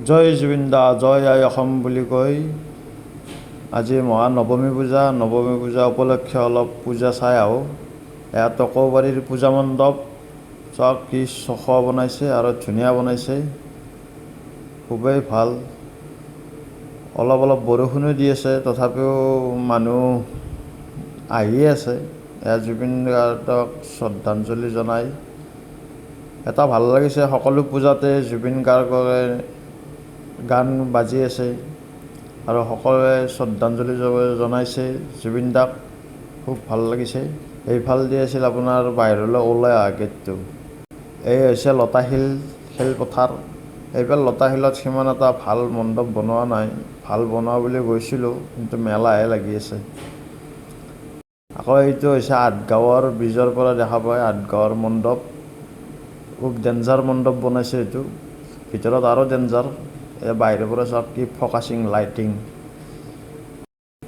জয় জুবিন দা জয় আই অসম বুলি কৈ আজি মহানৱমী পূজা উপলক্ষে অলপ পূজা চাই আহোঁ। এয়া টকৌবাৰীৰ পূজা মণ্ডপ চাওক কি চখ বনাইছে আৰু ধুনীয়া বনাইছে, খুবেই ভাল। অলপ বৰষুণো দি আছে, তথাপিও মানুহ আহিয়ে আছে। এয়া জুবিন গাৰ্গক শ্ৰদ্ধাঞ্জলি জনাই এটা ভাল লাগিছে। সকলো পূজাতে জুবিন গাৰ্গৰে গান বাজি আছে আৰু সকলোৱে শ্ৰদ্ধাঞ্জলি জনাইছে জুবিন দাক, খুব ভাল লাগিছে। এইফালেদি আছিল আপোনাৰ বাহিৰলৈ ওলাই অহা গেটটো। এই হৈছে লতাশিল খেলপথাৰ। এইবাৰ লতাশিলত সিমান এটা ভাল মণ্ডপ বনোৱা নাই, ভাল বনোৱা বুলি গৈছিলোঁ কিন্তু মেলাহে লাগি আছে। আকৌ এইটো হৈছে আঠগাঁৱৰ ব্ৰিজৰ পৰা দেখা পায় আঠগাঁৱৰ মণ্ডপ, খুব ডেঞ্জাৰ মণ্ডপ বনাইছে এইটো, ভিতৰত আৰু ডেঞ্জাৰ। এই বাহিৰৰ পৰা চাওক কি ফকাচিং লাইটিং।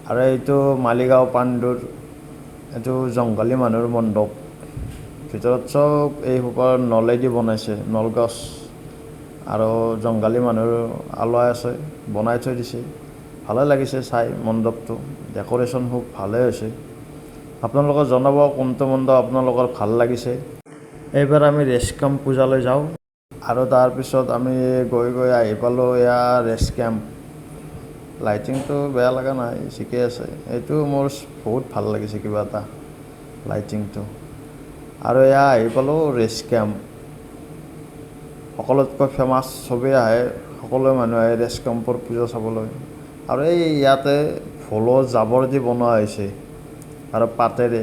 আৰু এইটো মালিগাঁও পাণ্ডুৰ এইটো জংঘালী মানুহৰ মণ্ডপ, ভিতৰত চব এই সোপাৰ নলেদি বনাইছে, নলগছ আৰু জংঘালী মানুহৰ আলয় আছে, বনাই থৈ দিছে। ভালে লাগিছে চাই মণ্ডপটো, ডেক'ৰেশ্যন খুব ভালেই হৈছে। আপোনালোকে জনাব কোনটো মণ্ডপ আপোনালোকৰ ভাল লাগিছে। এইবাৰ আমি ৰেষ্ট কেম্প পূজালৈ যাওঁ আৰু তাৰপিছত আমি গৈ আহি পালোঁ এয়া ৰেষ্ট কেম্প। লাইটিংটো বেয়া লগা নাই, ঠিকে আছে। এইটো মোৰ বহুত ভাল লাগিছে কিবা এটা লাইটিংটো। আৰু এয়া আহি পালোঁ ৰেষ্ট কেম্প, সকলোতকৈ ফেমাছ, চবেই আহে, সকলো মানুহ আহে ৰেষ্ট কেম্পৰ পূজা চাবলৈ। আৰু এই ইয়াতে ভোলৰ জাবৰ দি বনোৱা হৈছে আৰু পাতেৰে।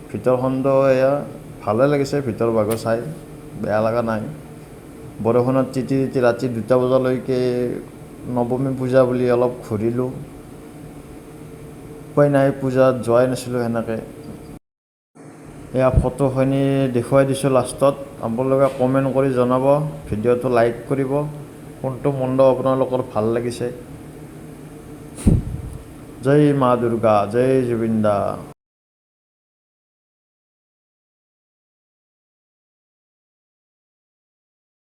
ভিতৰখনটো এয়া ভালে লাগিছে, ভিতৰ ভাগো চাই বেয়া লগা নাই। বৰষুণত তিতি ৰাতি 2টা বজালৈকে নৱমী পূজা বুলি অলপ ঘূৰিলোঁ, উপায় নাই, পূজাত যোৱাই নাছিলোঁ সেনেকৈ। এয়া ফটোখিনি দেখুৱাই দিছোঁ লাষ্টত। আপোনালোকে কমেণ্ট কৰি জনাব, ভিডিঅ'টো লাইক কৰিব, কোনটো মণ্ডপ আপোনালোকৰ ভাল লাগিছে। জয় মা দুৰ্গা, জয় জুবিন দা।